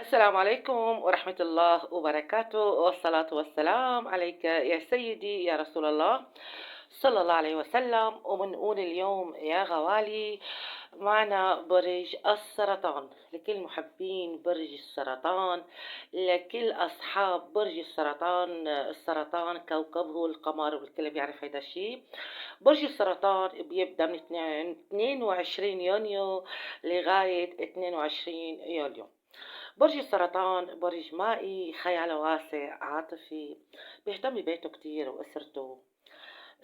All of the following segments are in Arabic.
السلام عليكم ورحمة الله وبركاته، والصلاة والسلام عليك يا سيدي يا رسول الله صلى الله عليه وسلم. وبنقول اليوم يا غوالي معنا برج السرطان. لكل محبين برج السرطان، لكل أصحاب برج السرطان. السرطان كوكبه القمر، والكل بيعرف هيدا الشيء. برج السرطان بيبدأ من 22 يونيو لغاية 22 يوليو. برج السرطان برج مائي، خياله واسع، عاطفي، بيهتم ببيته كتير وأسرته.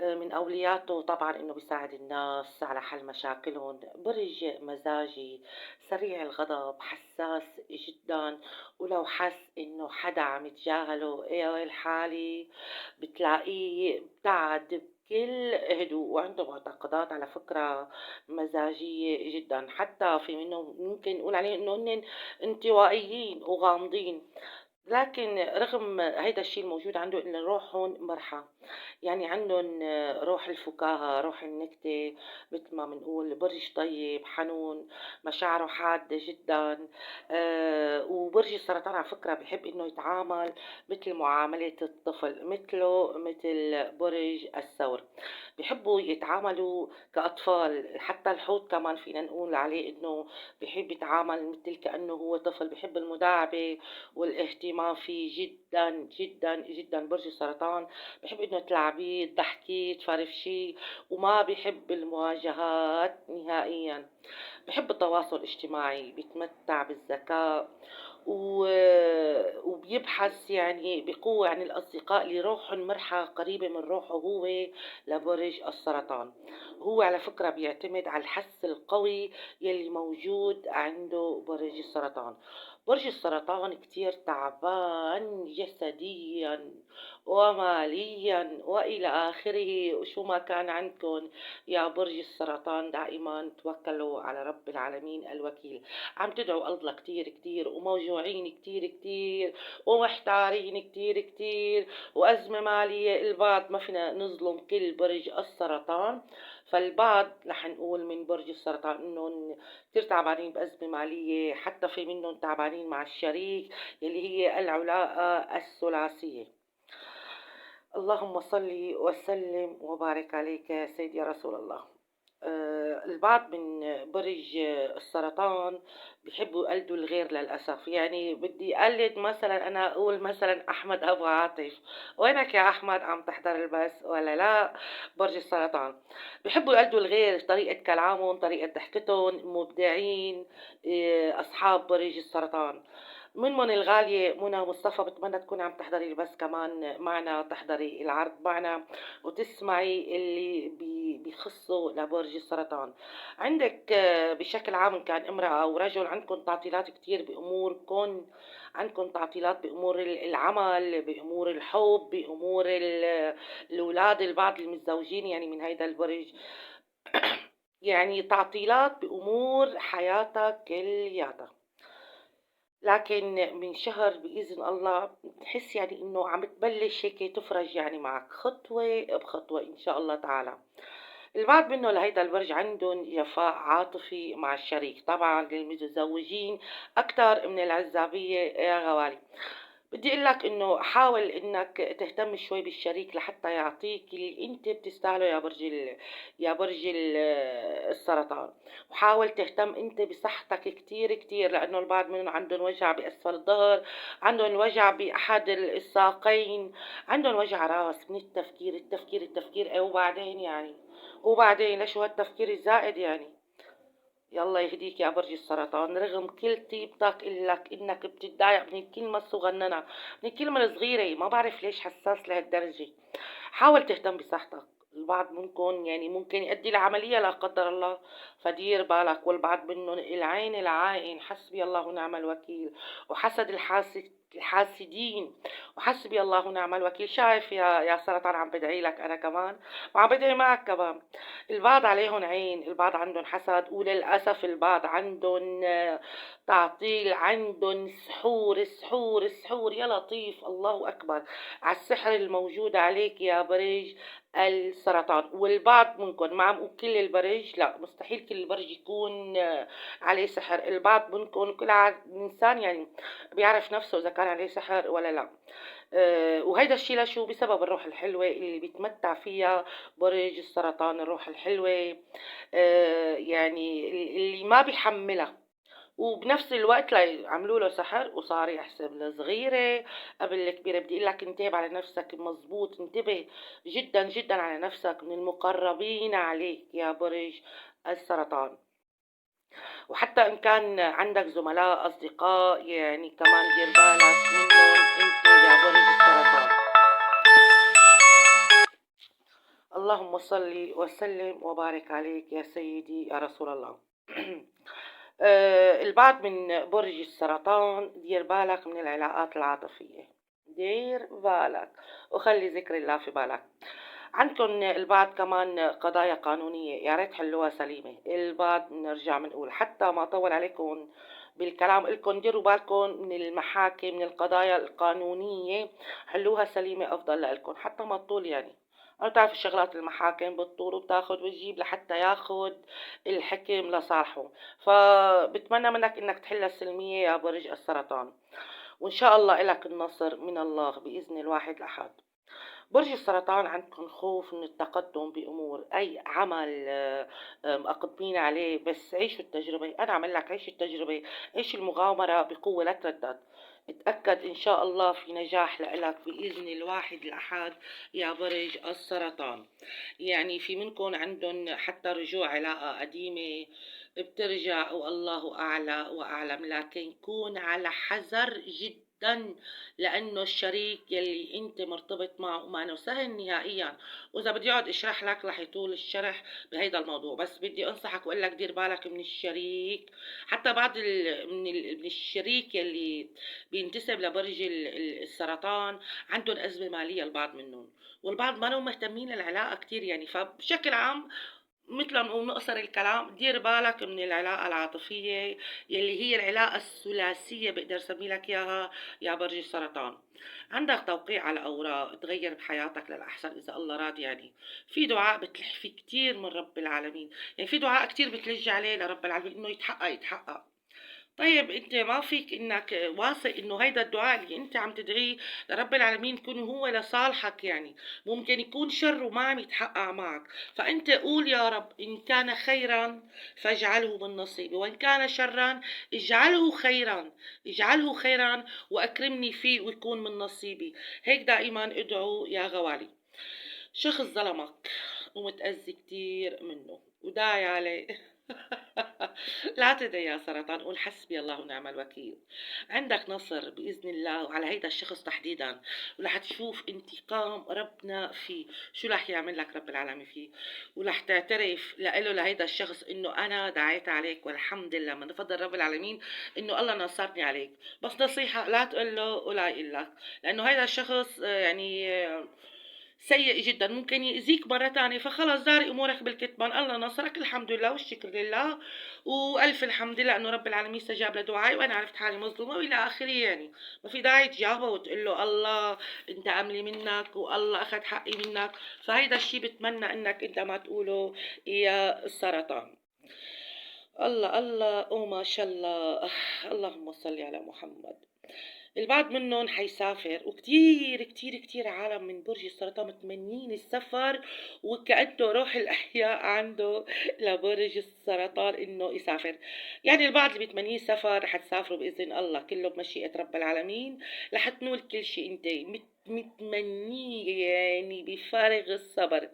من أولياته طبعا إنه بيساعد الناس على حل مشاكلهم. برج مزاجي، سريع الغضب، حساس جدا، ولو حس إنه حدا عم يتجاهله يا ويل حالي بتلاقيه ابتعد بكل هدوء. وعنده معتقدات على فكرة مزاجية جدا، حتى في منهم ممكن نقول عليه إنه هن انطوائيين وغامضين. لكن رغم هيدا الشيء الموجود عنده إن روحهم مرحة، يعني عندهم روح الفكاهة، روح النكتة، مثل ما بنقول برج طيب حنون، مشاعره حادة جدا. وبرج السرطان على فكرة بحب إنه يتعامل مثل معاملة الطفل، مثل برج الثور، بيحبوا يتعاملوا كأطفال. حتى الحوت كمان فينا نقول عليه إنه بحب يتعامل مثل كأنه هو طفل، بحب المداعبة والاهتمام فيه جدا جدا جدا. برج السرطان بحب انه تلعبيه تضحكيه تفرفشيه، وما بحب المواجهات نهائيا. بحب التواصل الاجتماعي، بيتمتع بالذكاء وبيبحث يعني بقوة عن الأصدقاء اللي روحهم مرحة قريبة من روحه هو. لبرج السرطان هو على فكرة بيعتمد على الحس القوي يلي موجود عنده برج السرطان. برج السرطان كتير تعبان جسديا وماليا وإلى آخره. وشو ما كان عندكم يا برج السرطان دائما توكلوا على رب العالمين الوكيل. عم تدعوا الله كتير كتير، وموجوعين كتير كتير، ومحتارين كتير كتير، وأزمة مالية. البعض ما فينا نظلم كل برج السرطان، فالبعض رح نقول من برج السرطان انهم كتير تعبانين بأزمة مالية، حتى في منهم تعبانين مع الشريك اللي هي العلاقة الثلاثية. اللهم صل وسلم وبارك عليك يا سيدي يا رسول الله. البعض من برج السرطان بيحبوا يقلدوا الغير للأسف. يعني بدي أقلد مثلا، أنا أقول مثلا أحمد أبو عاطف، وينك يا أحمد؟ عم تحضر البث ولا لا؟ برج السرطان بيحبوا يقلدوا الغير، طريقة كلامهم، طريقة ضحكتهم، مبدعين. أصحاب برج السرطان من الغالية منى مصطفى، بتمنى تكوني عم تحضري البث كمان معنا، تحضري العرض معنا وتسمعي اللي بيخصوا لبرج السرطان. عندك بشكل عام إن كان امرأة أو رجل عندكم تعطيلات كتير بأموركم. عندكم تعطيلات بأمور العمل، بأمور الحب، بأمور الأولاد. البعض المتزوجين يعني من هيدا البرج يعني تعطيلات بأمور حياتك كلياتها. لكن من شهر بإذن الله بتحس يعني إنه عم تبلش هيك تفرج يعني معك خطوة بخطوة إن شاء الله تعالى. البعض منه لهيدا البرج عندهم جفاء عاطفي مع الشريك، طبعا للمتزوجين أكثر من العزابية يا غوالي. بدي اقول لك انه حاول انك تهتم شوي بالشريك لحتى يعطيك اللي انت بتستاهله يا برج السرطان. وحاول تهتم انت بصحتك كتير كتير، لانه البعض منهم عندهم وجع باسفل الظهر، عندهم وجع باحد الساقين، عندهم وجع راس من التفكير التفكير التفكير. وبعدين يعني وبعدين ليش هالتفكير الزائد يعني؟ يلا يهديك يا برج السرطان. رغم كل طيبتك إلك إنك بتتضايق من الكلمة الصغننة، من الكلمة الصغيرة، ما بعرف ليش حساس لهالدرجة. حاول تهتم بصحتك. البعض منكم يعني ممكن يؤدي لعملية لا قدر الله، فدير بالك. والبعض منهم العين العائن، حسبي الله ونعم الوكيل. وحسد الحاسدين، وحسبي الله ونعم الوكيل. شايف يا سرطان؟ عم بدعي لك أنا كمان، وعم بدعي معك كمان. البعض عليهم عين، البعض عندهم حسد، وللأسف البعض عندهم تعطيل، عندهم سحور سحور سحور. يا لطيف، الله أكبر على السحر الموجود عليك يا برج السرطان. والبعض منكم ما عم أقول كل البرج، لا مستحيل كل البرج يكون عليه سحر. البعض منكم كل إنسان يعني بيعرف نفسه إذا كان عليه سحر ولا لا. وهيدا الشيء لشو؟ بسبب الروح الحلوة اللي بيتمتع فيها برج السرطان، الروح الحلوة يعني اللي ما بيحملها. وبنفس الوقت لا عملوا له سحر وصار يحسب الصغيرة قبل الكبيرة. بدي اقول لك انتبه على نفسك مزبوط، انتبه جدا جدا على نفسك من المقربين عليك يا برج السرطان. وحتى ان كان عندك زملاء اصدقاء يعني كمان دير بالك منهم انت يا برج السرطان. اللهم صل وسلم وبارك عليك يا سيدي يا رسول الله. البعض من برج السرطان دير بالك من العلاقات العاطفية، دير بالك وخلي ذكر الله في بالك. عندكم البعض كمان قضايا قانونية يا ريت حلوها سليمة. البعض بنرجع بنقول حتى ما أطول عليكم بالكلام لكم ديروا بالكم من المحاكم، من القضايا القانونية حلوها سليمة أفضل لكم حتى ما تطول. يعني أنا بتعرف الشغلات المحاكم بتطول وبتاخد وتجيب لحتى ياخد الحكم لصالحه. فبتمنى منك انك تحلها سلمية يا برج السرطان، وان شاء الله لك النصر من الله بإذن الواحد الأحد. برج السرطان عندكم خوف من التقدم بأمور أي عمل مقدمين عليه، بس عيشوا التجربة. أنا عمل لك عيش التجربة، عيش المغامرة بقوة لا تردد. اتأكد إن شاء الله في نجاح لك بإذن الواحد الأحد يا برج السرطان. يعني في منكم عندهم حتى رجوع علاقة قديمة بترجع والله أعلى وأعلم، لكن كون على حذر جدا لأنه الشريك يلي أنت مرتبط معه ما سهل نهائيا. وإذا بدي أقعد أشرح لك رح يطول الشرح بهيدا الموضوع، بس بدي أنصحك وأقول لك دير بالك من الشريك. حتى بعض من الشريك يلي بينتسب لبرج السرطان عندهم أزمة مالية البعض منهم، والبعض ما مهتمين العلاقة كتير. يعني فبشكل عام مثل ما نقول نقصر الكلام دير بالك من العلاقة العاطفية يلي هي العلاقة الثلاثية بقدر سمي لك إياها يا برج السرطان. عندك توقيع على أوراق تغير بحياتك للأحسن إذا الله راد. يعني في دعاء بتلح فيه كتير من رب العالمين، يعني في دعاء كتير بتلج عليه لرب العالمين إنه يتحقق يتحقق. طيب انت ما فيك انك واثق انه هيدا الدعاء اللي انت عم تدعيه لرب العالمين يكون هو لصالحك؟ يعني ممكن يكون شر وما عم يتحقق معك. فانت قول يا رب ان كان خيرا فاجعله من نصيبي، وان كان شرا اجعله خيرا، اجعله خيرا واكرمني فيه ويكون من نصيبي. هيك دائما ادعوا يا غوالي. شخص ظلمك ومتأذي كتير منه وداعي عليه. لا تدعي يا سرطان، قول حسبي الله ونعم الوكيل. عندك نصر بإذن الله على هيدا الشخص تحديدا، ورح تشوف انتقام ربنا فيه. شو رح يعمل لك رب العالمين فيه؟ ورح تعترف له لهيدا الشخص انه انا دعيت عليك والحمد لله من فضل رب العالمين انه الله نصرني عليك. بس نصيحة لا تقول له ولا يقول لك، لانه هيدا الشخص يعني سيء جدا ممكن يأذيك مرة تانية. فخلص داري أمورك بالكتمان، الله نصرك الحمد لله والشكر لله وألف الحمد لله أنه رب العالمين استجاب لدعائي وأنا عرفت حالي مظلومة وإلى آخره. يعني ما في داعي تجاوبه وتقول له الله أنت عملي منك والله أخذ حقي منك. فهيدا الشي بتمنى أنك أنت ما تقوله يا السرطان. الله الله وما شاء الله. اللهم صل على محمد. البعض منهم حيسافر، وكتير كتير كتير عالم من برج السرطان متمنين السفر وكأنه روح الأحياء عنده لبرج السرطان إنه يسافر. يعني البعض اللي بيتمنيه السفر رح تسافروا بإذن الله كله بمشيئة رب العالمين، رح تنول كل شيء انت متمنيه يعني بفارغ الصبر.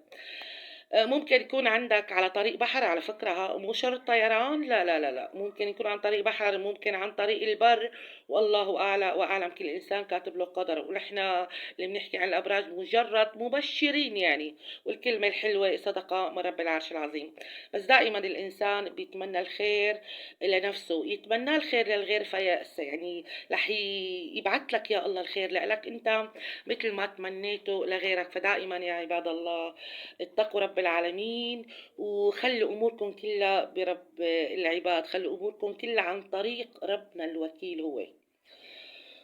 ممكن يكون عندك على طريق بحر، على فكرة مو شرط طيران، لا لا لا لا، ممكن يكون عن طريق بحر، ممكن عن طريق البر، والله أعلى وأعلم. كل إنسان كاتب له قدر، ونحن اللي بنحكي عن الأبراج مجرد مبشرين يعني، والكلمة الحلوة صدقة من رب العرش العظيم. بس دائما الإنسان بيتمنى الخير لنفسه، يتمنى الخير للغير فيأس يعني رح يبعث لك يا الله الخير لك أنت مثل ما تمنيته لغيرك. فدائما يا عباد الله اتقوا رب العالمين وخلوا أموركم كلها برب العباد، خلوا أموركم كلها عن طريق ربنا الوكيل هو.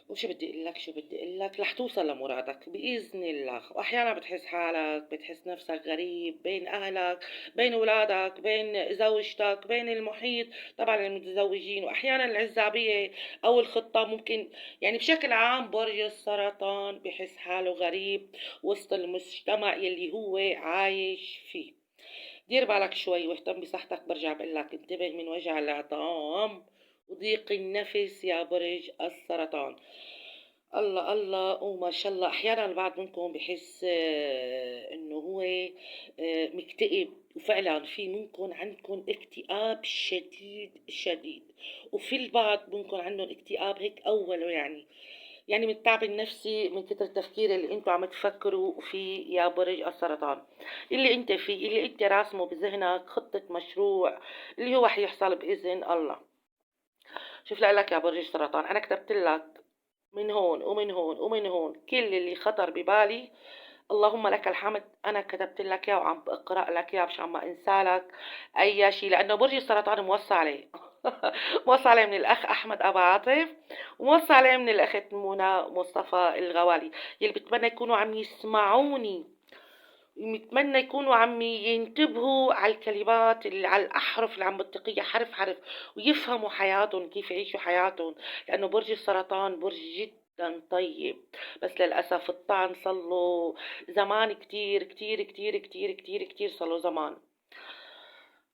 وشو بدي اقول لك شو بدي اقول لك رح توصل لمرادك باذن الله. واحيانا بتحس حالك بتحس نفسك غريب بين اهلك، بين اولادك، بين زوجتك، بين المحيط طبعا المتزوجين، واحيانا العزابيه او الخطه ممكن. يعني بشكل عام برج السرطان بحس حاله غريب وسط المجتمع يلي هو عايش فيه. دير بالك شوي واهتم بصحتك. برجع بقول لك انتبه من وجع العظام وضيق النفس يا برج السرطان. الله الله وما شاء الله. احيانا البعض منكم بحس انه هو مكتئب، وفعلا في منكم عندكم اكتئاب شديد شديد، وفي البعض منكم عندهم اكتئاب هيك اوله، يعني من التعب النفسي من كتر التفكير اللي انتوا عم تفكروا فيه يا برج السرطان. اللي انت فيه، اللي انت راسمه بذهنك خطة مشروع اللي هو حيحصل بإذن الله. شوف لك يا برج السرطان، انا كتبت لك من هون ومن هون ومن هون كل اللي خطر ببالي. اللهم لك الحمد، انا كتبت لك اياه وعم بقرا لك اياه مشان ما انسى لك اي شيء، لانه برج السرطان موصى عليه. موصى عليه من الاخ احمد ابو عاطف، وموصى عليه من الاخت منى مصطفى الغوالي، يلي بتمنى يكونوا عم يسمعوني، بتمنى يكونوا عم ينتبهوا على الكلمات اللي على الأحرف اللي عم بتقيها حرف حرف، ويفهموا حياتهم كيف يعيشوا حياتهم. لأنه برج السرطان برج جدا طيب، بس للأسف الطعن صله زمان كتير كتير كتير كتير كتير كتير صله زمان.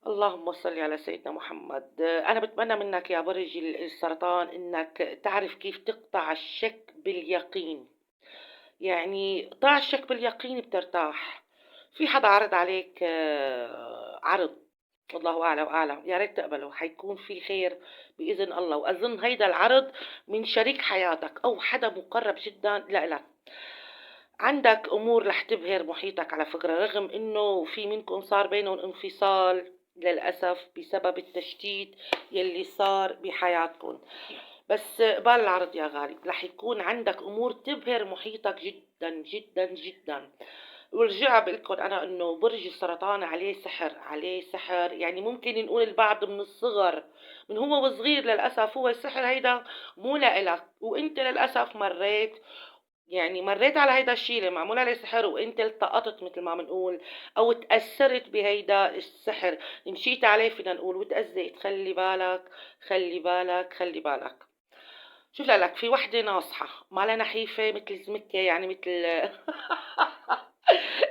اللهم صل على سيدنا محمد. أنا بتمنى منك يا برج السرطان إنك تعرف كيف تقطع الشك باليقين. يعني ضع الشك باليقين بترتاح. في حدا عرض عليك عرض، والله أعلى وأعلم، يا ريت تقبله، حيكون في خير بإذن الله. وأظن هيدا العرض من شريك حياتك أو حدا مقرب جدا لإلك. عندك أمور رح تبهر محيطك على فكرة، رغم إنه في منكم صار بينهم انفصال للأسف بسبب التشتيت يلي صار بحياتكم. بس قبال العرض يا غالي رح يكون عندك امور تبهر محيطك جدا جدا جدا. ورجع بقلكم انا انه برج السرطان عليه سحر، عليه سحر. يعني ممكن نقول البعض من الصغر، من هو وصغير للاسف هو السحر هيدا مو لإلك، وانت للاسف مريت، يعني مريت على هيدا الشيء اللي معمول عليه سحر، وانت التقطت مثل ما بنقول او تأثرت بهيدا السحر، مشيت عليه فينا نقول وتأذيت. خلي بالك خلي بالك خلي بالك. شوف لك في وحدة ناصحة مالها نحيفة مثل زمكة، يعني مثل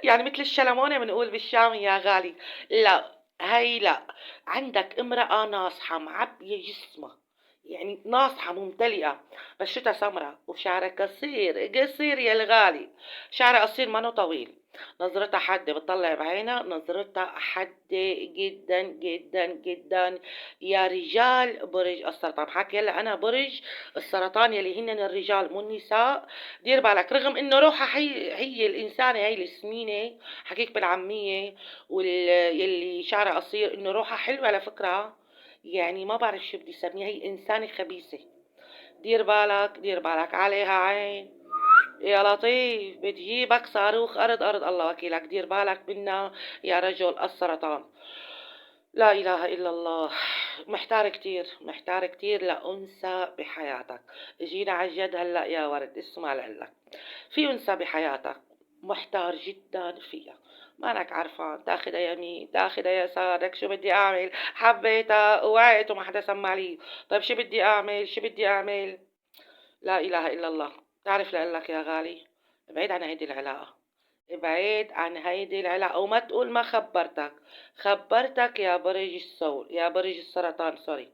يعني مثل الشلمونة بنقول بالشام يا غالي. لا هي لا، عندك امرأة ناصحة معبية جسمها، يعني ناصحة ممتلئة، بشرتها سمرة وشعرها قصير قصير يا الغالي. شعرها قصير منه طويل، نظرتها حادة بتطلع بعينها، نظرتها حادة جدا جدا جدا يا رجال برج السرطان. حكي هلا انا برج السرطان يلي هن الرجال مو النساء. دير بالك رغم انه روحها هي الانسانه هي السمينه، حكيك بالعاميه، يلي شعرها قصير، انه روحها حلوه على فكره. يعني ما بعرف شو بدي اسميها، هي انسانه خبيثه. دير بالك دير بالك عليها عين يا لطيف، بتجيبك صاروخ أرض أرض الله وكيلك. دير بالك منا يا رجل السرطان. لا إله إلا الله. محتار كتير محتار كتير لأنثى بحياتك. جينا على الجد هلأ يا ورد، اسمع لقلك، في أنثى بحياتك محتار جدا فيها، مانك عرفان تاخدها يمين تاخدها يسارك. شو بدي أعمل؟ حبيتها ووعيت وما حدا سمع لي. طيب شو بدي أعمل؟ شو بدي أعمل؟ لا إله إلا الله. تعرف لقلك يا غالي، بعيد عن هيدي العلاقة، ابعد عن هيدي العلاقة. وما تقول ما خبرتك. خبرتك يا برج الثور، يا برج السرطان سوري،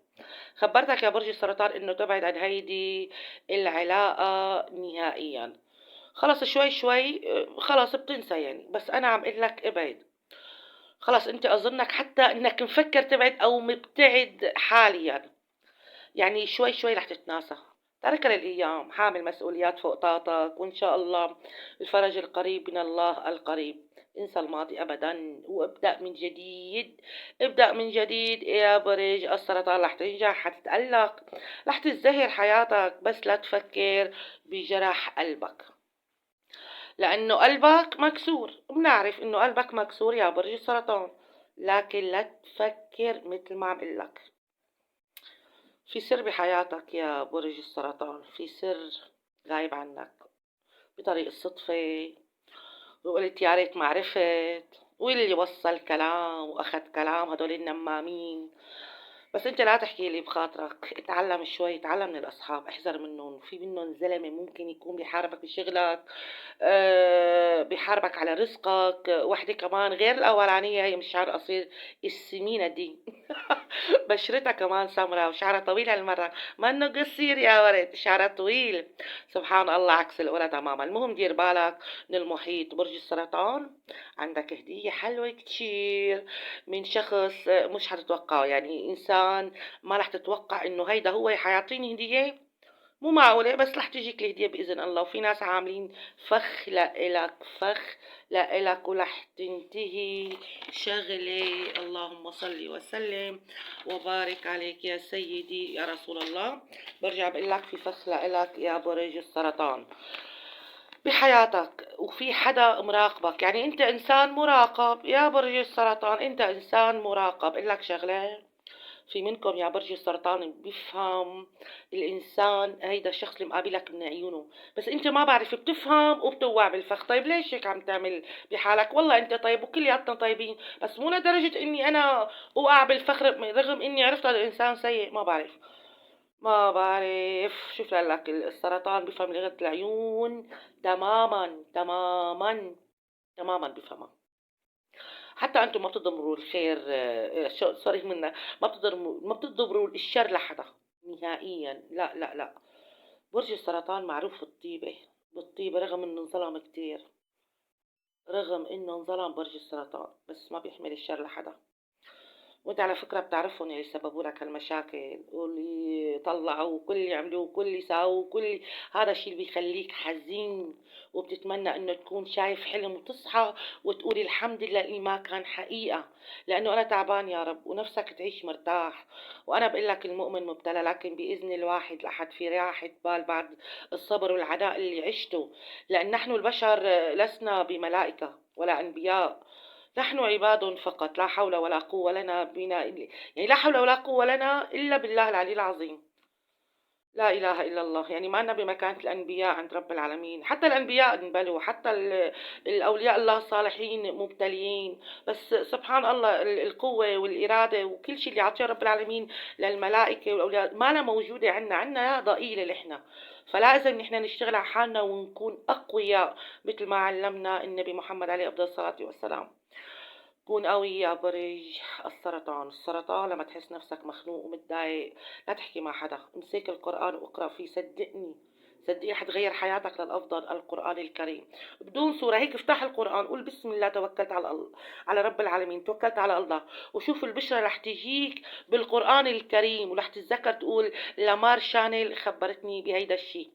خبرتك يا برج السرطان انه تبعد عن هيدي العلاقة نهائيا. خلص شوي شوي خلص بتنسى يعني، بس انا عم اقول لك ابعد. خلص انت اظنك حتى انك مفكر تبعد او مبتعد حاليا، يعني شوي شوي رح تتناسى. ترك للأيام، حامل مسؤوليات فوق طاقتك، وإن شاء الله الفرج القريب من الله القريب. انسى الماضي أبدا وابدأ من جديد. ابدأ من جديد يا برج السرطان، رح تنجح، حتتألق، رح تزدهر حياتك، بس لا تفكر بجرح قلبك، لأنه قلبك مكسور. بنعرف إنه قلبك مكسور يا برج السرطان، لكن لا تفكر مثل ما عم قلك. في سر بحياتك يا برج السرطان، في سر غايب عنك بطريق الصدفة، وقلت يا ريت ما عرفت، واللي وصل كلام واخذ كلام هدول النمامين. بس انت لا تحكي لي بخاطرك، اتعلم شوي، اتعلم من الاصحاب، احذر منهم، في منهم زلمه ممكن يكون بيحاربك بشغلك، بيحاربك على رزقك. وحده كمان غير الاولانيه، هي مش شعر قصير، السمينه دي بشرتها كمان سمراء وشعرها طويل هالمره، ما انه قصير يا ولد، شعرها طويل. سبحان الله، عكس الاولى تماما. المهم دير بالك من المحيط. برج السرطان عندك هديه حلوه كتير من شخص مش حتتوقعه، يعني انسان ما رح تتوقع انه هيدا هو حيعطيني هدية، مو معقولة، بس رح تجيك الهدية بإذن الله. وفي ناس عاملين فخ لإلك، فخ لإلك، ورح تنتهي شغلة. اللهم صل وسلم وبارك عليك يا سيدي يا رسول الله. برجع بقول لك في فخ لإلك يا برج السرطان بحياتك، وفي حدا مراقبك، يعني انت انسان مراقب يا برج السرطان، انت انسان مراقب. اقول لك شغله، في منكم يا برج السرطان بيفهم الانسان هيدا الشخص اللي مقابلك من عيونه، بس انت ما بعرف بتفهم وبتوع بالفخ. طيب ليش هيك عم تعمل بحالك؟ والله انت طيب وكلياتنا طيبين، بس مو لدرجه اني انا اوقع بالفخر رغم اني عرفت هذا الانسان سيء. ما بعرف، ما بعرف. شوف لك السرطان بيفهم لغة العيون تماما تماما تماما بيفهمها. حتى انتم ما بتضمروا الخير، سوري منا، ما بتضمروا الشر لحدا نهائيا، لا لا لا. برج السرطان معروف بالطيبة، بالطيبة، رغم انه انظلم كتير، رغم انه انظلم برج السرطان، بس ما بيحمل الشر لحدا. وانت على فكرة بتعرفهم اللي سببوا لك هالمشاكل، واللي طلعوا، وكل اللي عملوه، وكل اللي ساووا، وكل هذا الشيء اللي بيخليك حزين، وبتتمنى انه تكون شايف حلم وتصحى وتقولي الحمد لله اللي ما كان حقيقة، لانه انا تعبان يا رب، ونفسك تعيش مرتاح. وانا بقول لك المؤمن مبتلى، لكن باذن الواحد لحد في راحة بال بعد الصبر والعناء اللي عشته، لان نحن البشر لسنا بملائكة ولا انبياء، نحن عباد فقط، لا حول ولا قوة لنا بنا يعني لا حول ولا قوة لنا إلا بالله العلي العظيم. لا إله إلا الله، يعني ما أنا بمكانة الأنبياء عند رب العالمين. حتى الأنبياء انبلوا، حتى الأولياء الله الصالحين مبتليين، بس سبحان الله القوة والإرادة وكل شيء اللي عطيه رب العالمين للملائكة والأولياء ما أنا موجودة عنا، عنا ضئيلة نحن. فلازم نحن نشتغل على حالنا ونكون أقوياء مثل ما علمنا النبي محمد عليه أفضل الصلاة والسلام. كون قوي يا برج السرطان. السرطان لما تحس نفسك مخنوق ومتضايق، لا تحكي مع حدا، امسك القرآن واقرأ فيه، صدقني صدقني حتغير حياتك للأفضل. القرآن الكريم بدون سورة، هيك افتح القرآن قول بسم الله توكلت على الله، على رب العالمين، توكلت على الله، وشوف البشرة رح تجيك بالقرآن الكريم، ورح تتذكر تقول لامار شانل خبرتني بهيدا الشيء.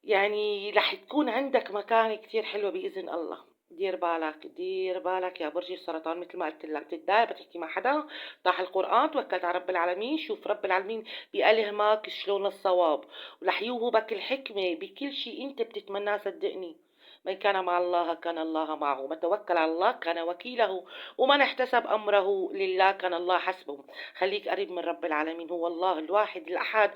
يعني رح تكون عندك مكانة كتير حلوة بإذن الله. دير بالك، دير بالك يا برج السرطان، مثل ما قلت لك، تتضايق بتحكي مع حدا، طاح القرآن، توكلت على رب العالمين، شوف رب العالمين بيألهمك شلون الصواب، ورح يوهبك الحكمة بكل شيء انت بتتمناه. صدقني، من كان مع الله كان الله معه، من توكل على الله كان وكيله، ومن احتسب أمره لله كان الله حسبه. خليك قريب من رب العالمين، هو الله الواحد الأحد.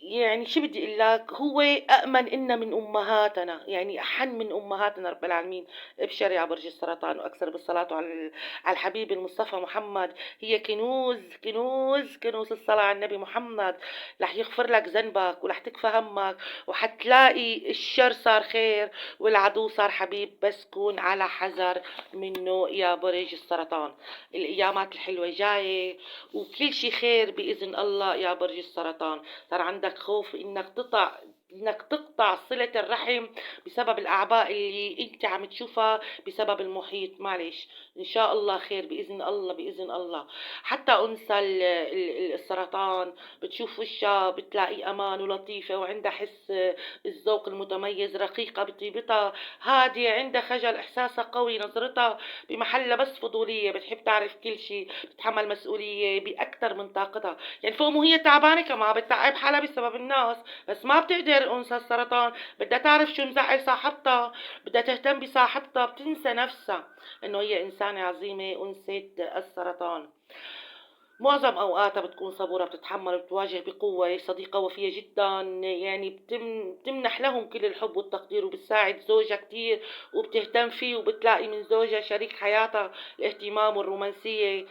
يعني شو بدي اقول لك، هو أأمن إنا من أمهاتنا، يعني أحن من أمهاتنا رب العالمين. ابشر يا برج السرطان، وأكثر بالصلاة على الحبيب المصطفى محمد. هي كنوز كنوز كنوز الصلاة على النبي محمد، رح يغفر لك ذنبك، ورح تكفى همك، وحتلاقي الشر صار خير والعدو صار حبيب، بس كون على حذر منه يا برج السرطان. الأيامات الحلوة جاية، وكل شي خير بإذن الله يا برج السرطان. صار عندك خوف انك تقطع صلة الرحم بسبب الاعباء اللي انت عم تشوفها بسبب المحيط. معلش، ان شاء الله خير باذن الله، باذن الله. حتى انثى السرطان بتشوف وشها بتلاقي امان ولطيفة، وعندها حس الذوق المتميز، رقيقة بطيبتها، هادية، عندها خجل، احساسها قوي، نظرتها بمحلها بس فضولية، بتحب تعرف كل شيء، بتتحمل مسؤولية بأكثر من طاقتها. يعني فوق مو هي تعبانة كمان بتتعب حالها بسبب الناس، بس ما بتقدر. أنثى السرطان بدها تعرف شو مزعل صاحبتها، بدها تهتم بصاحبتها، بتنسى نفسها إنه هي إنسانة عظيمة. أنثى السرطان معظم أوقاتها بتكون صبورة، بتتحمل وبتواجه بقوة، صديقة وفية جدا، يعني بتمنح لهم كل الحب والتقدير، وبتساعد زوجها كتير وبتهتم فيه، وبتلاقي من زوجها شريك حياتها الاهتمام والرومانسية.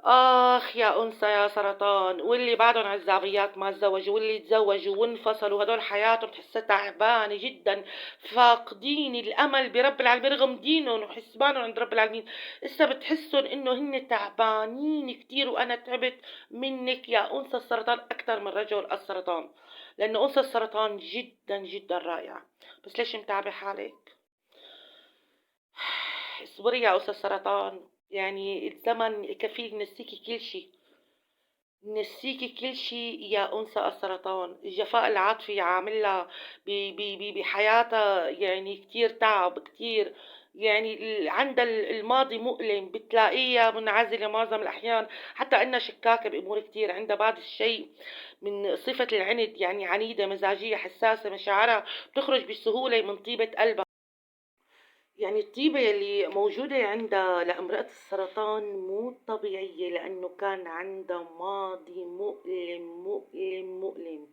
آخ يا أنثى يا سرطان، واللي بعدهم عزابيات ما تزوجوا، واللي تزوجوا وانفصلوا هدول حياتهم تحسها تعبانة جدا، فاقدين الأمل برب العالمين رغم دينهم وحسبانهم عند رب العالمين. إسا بتحسن إنه هن تعبانين كتير، وأنا تعبت منك يا أنثى السرطان أكثر من رجل السرطان، لأنه أنثى السرطان جدا جدا رائعة. بس ليش متعبة حالك؟ اصبري يا أنثى السرطان، يعني الزمن كفيل ينسيكي كل شي، نسيكي كل شيء يا أنثى السرطان. الجفاء العاطفي عاملها بحياتها يعني كتير تعب كتير، يعني عندها الماضي مؤلم، بتلاقيها منعزلة معظم الأحيان، حتى إنها شكاكة بأمور كتير، عندها بعض الشيء من صفة العند، يعني عنيدة، مزاجية، حساسة، مشاعرها بتخرج بسهولة من طيبة قلبها. يعني الطيبة يلي موجودة عندها لامرأة السرطان مو طبيعية، لأنه كان عندها ماضي مؤلم مؤلم مؤلم.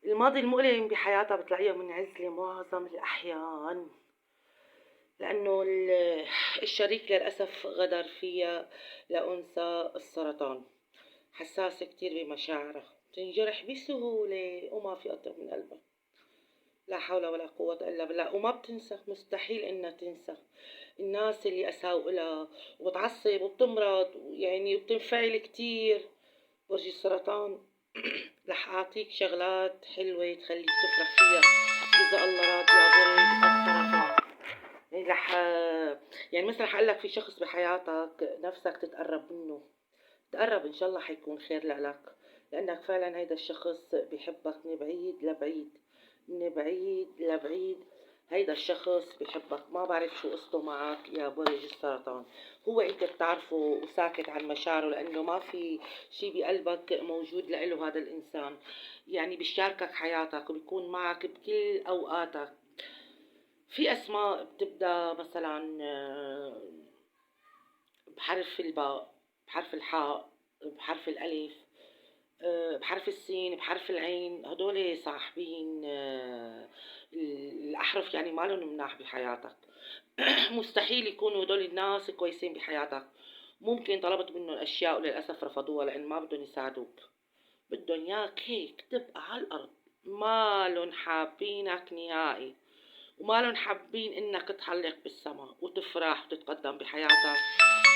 الماضي المؤلم بحياتها بتلاقيها منعزلة معظم الأحيان، لأنه الشريك للأسف غدر فيها لأنثى السرطان، حساسة كتير بمشاعرها، تنجرح بسهولة وما في أطيب من قلبها. لا حول ولا قوة إلا بالله. وما بتنسى، مستحيل إنها تنسى الناس اللي أساءوا لها، وبتعصب وبتمرض يعني وبتنفعل كتير. برج السرطان رح أعطيك شغلات حلوة تخليك تفرح فيها إذا الله راد يا برج السرطان. يعني يعني مثلا حقلك في شخص بحياتك نفسك تتقرب منه، تقرب إن شاء الله حيكون خير لك، لأنك فعلا هيدا الشخص بيحبك من بعيد لبعيد، من بعيد لبعيد. هيدا الشخص بيحبك، ما بعرف شو قصته معك يا برج السرطان. هو انت بتعرفه وساكت عن مشاعره، لانه ما في شي بقلبك موجود لإله هذا الانسان، يعني بيشاركك حياتك وبيكون معك بكل اوقاتك. في اسماء بتبدا مثلا بحرف الباء، بحرف الحاء، بحرف الالف، بحرف السين، بحرف العين، هدول صاحبين الأحرف يعني ما لهم مناح بحياتك. مستحيل يكونوا هدول الناس كويسين بحياتك. ممكن طلبت منهم أشياء وللأسف رفضوها لأن ما بدهم يساعدوك، بدهم إياك هيك تبقى على الأرض، ما لهم حابينك نهائي، وما لهم حابين إنك تحلق بالسما وتفرح وتتقدم بحياتك.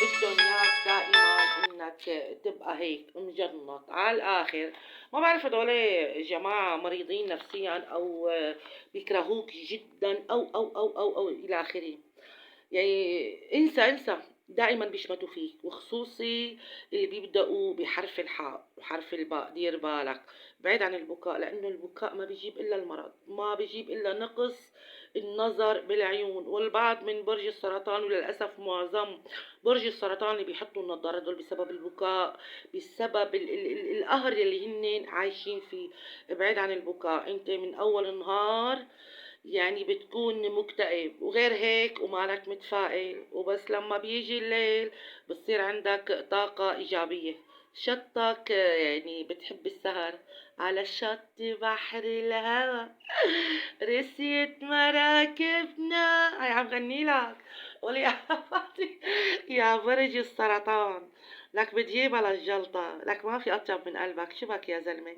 بدهم إياك دائما إنك تبقى هيك مجنط على الآخر. ما بعرف هدول جماعة مريضين نفسيا، أو بيكرهوك جدا، أو إلى آخره. يعني انسى انسى، دائما بيشمتوا فيك، وخصوصي اللي بيبدأوا بحرف الحاء وحرف الباء. دير بالك، بعيد عن البكاء، لأنه البكاء ما بيجيب إلا المرض، ما بيجيب إلا نقص النظر بالعيون. والبعض من برج السرطان، وللأسف معظم برج السرطان اللي بيحطوا النظارات دول بسبب البكاء، بسبب ال القهر اللي هن عايشين فيه. بعيد عن البكاء، انت من أول النهار يعني بتكون مكتئب وغير هيك ومالك متفائل، وبس لما بيجي الليل بتصير عندك طاقة إيجابية. شطك يعني بتحب السهر على شط بحر الهوى، رسيت مراكبنا، هاي عم غني لك. قولي يا فاطمة يا برج السرطان، لك بتجيبها للجلطة، لك ما في أطيب من قلبك. شبك يا زلمة؟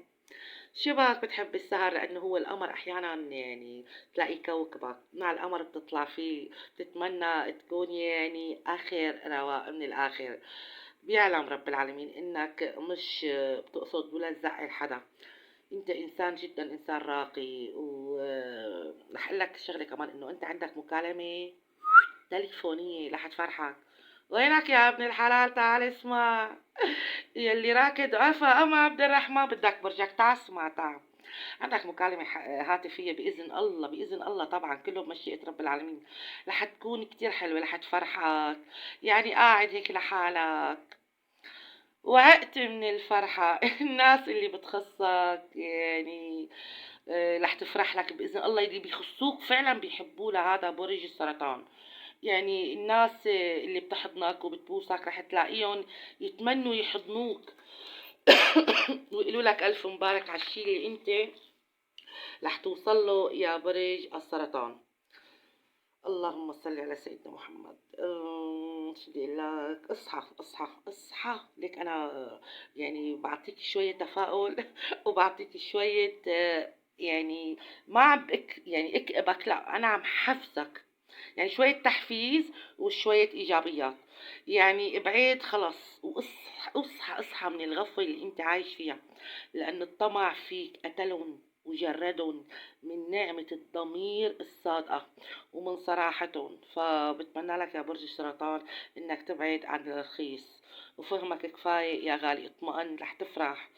شبك بتحب السهر؟ لأنه هو القمر أحيانا يعني تلاقي كوكبك مع القمر بتطلع فيه، بتتمنى تكون يعني آخر رواق من الآخر. بيعلم رب العالمين إنك مش بتقصد ولا تزعل حدا، انت انسان جدا انسان راقي. ورح اقول لك شغله كمان، انه انت عندك مكالمه تليفونيه رح تفرحك. وينك يا ابن الحلال؟ تعال اسمع. يلي راكد عفا أم عبد الرحمن، بدك برجك تعال اسمع تعال. عندك مكالمة هاتفية بإذن الله، بإذن الله طبعا كله بمشيئة رب العالمين، رح تكون كتير حلوة، رح تفرحك. يعني قاعد هيك لحالك وعقت من الفرحة. الناس اللي بتخصك يعني رح تفرح لك بإذن الله، اللي بيخصوك فعلا بيحبوا لهذا برج السرطان. يعني الناس اللي بتحضنك وبتبوسك رح تلاقيهم يتمنوا يحضنوك ويقولوا لك ألف مبارك على الشي اللي أنت رح توصل له يا برج السرطان. اللهم صل على سيدنا محمد. شو بدي اقول لك، اصحى اصحى اصحى، ليك انا يعني بعطيك شوية تفاؤل وبعطيك شوية يعني ما عم يعني اكئبك، لا انا عم حفزك، يعني شوية تحفيز وشوية ايجابيات. يعني ابعد خلص واصحى اصحى اصحى من الغفوة اللي انت عايش فيها، لان الطمع فيك قتلهم وجردهم من نعمة الضمير الصادقة ومن صراحتهم. فبتمنى لك يا برج السرطان انك تبعد عن الرخيص، وفهمك كفاية يا غالي، اطمئن رح تفرح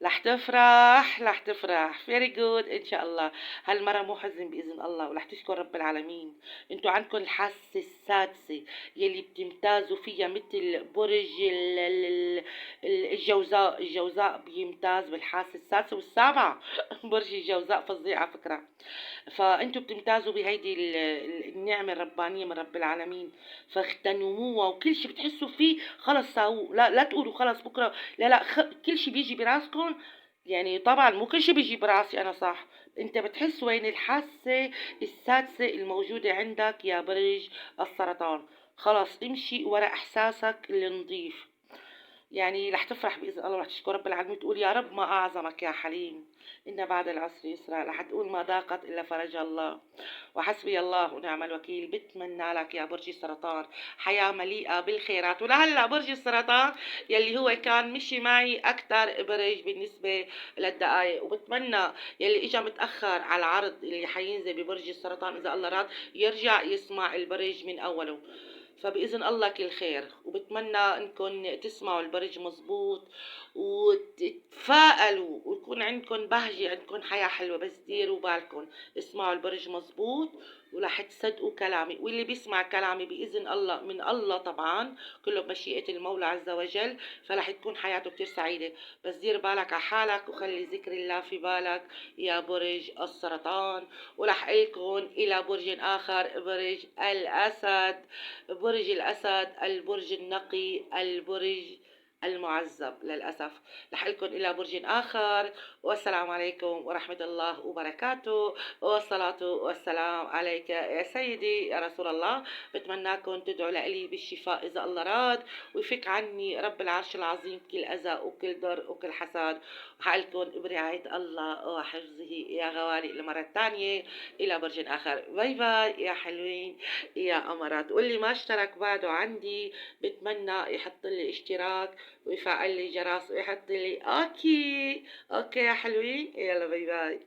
رح تفرح رح تفرح فيري جود ان شاء الله. هالمرة مو حزن باذن الله، ورح تشكر رب العالمين. انتو عندكم الحاسة السادسة يلي بتمتازوا فيها، مثل برج الجوزاء. الجوزاء بيمتاز بالحاسة السادسة والسابعة برج الجوزاء فظيع على فكرة. فانتوا بتمتازوا بهيدي النعمة الربانية من رب العالمين، فاغتنموها، وكل شي بتحسوا فيه خلص ساووه. لا تقولوا خلص بكرة، لا لا، كل شي بيجي براسكم. يعني طبعا مو كل شي بيجي براسي انا، صح؟ انت بتحس وين الحاسة السادسة الموجودة عندك يا برج السرطان. خلص امشي ورا احساسك النظيف، يعني رح تفرح بإذن الله، ورح تشكر رب العالمين، تقول يا رب ما أعظمك يا حليم، إن بعد العسر يسرا. رح تقول ما ضاقت إلا فرج الله، وحسبي الله ونعم الوكيل. بتمنى لك يا برج السرطان حياة مليئة بالخيرات. ولهلا برج السرطان يلي هو كان مشي معي أكتر برج بالنسبة للدقايق، وبتمنى يلي إجا متأخر على العرض اللي حينزل ببرج السرطان إذا الله راد يرجع يسمع البرج من أوله. فبإذن الله كل خير، وبتمنى انكم تسمعوا البرج مزبوط وتتفائلوا ويكون عندكم بهجة، عندكم حياة حلوة. بس ديروا بالكم، اسمعوا البرج مزبوط ورح تصدقوا كلامي، واللي بيسمع كلامي بإذن الله من الله طبعا، كله بمشيئة المولى عز وجل، فرح تكون حياته كتير سعيدة. بس دير بالك على حالك وخلي ذكر الله في بالك يا برج السرطان. ورح إلكم إلى برج آخر، برج الأسد. برج الأسد البرج النقي، البرج المعذب للأسف. لحقلكم إلى برج آخر، والسلام عليكم ورحمة الله وبركاته، والصلاة والسلام عليك يا سيدي يا رسول الله. بتمناكم تدعوا لي بالشفاء إذا الله راد، ويفك عني رب العرش العظيم كل أذى وكل ضر وكل حساد. وحقلكم برعاية الله وحفظه يا غوالي المرة الثانية إلى برج آخر. باي باي يا حلوين يا أمارات. واللي ما اشترك بعده عندي بتمنى يحط لي اشتراك ويفعل لي جرس ويحط لي اوكي. اوكي يا حلوين، يلا باي باي.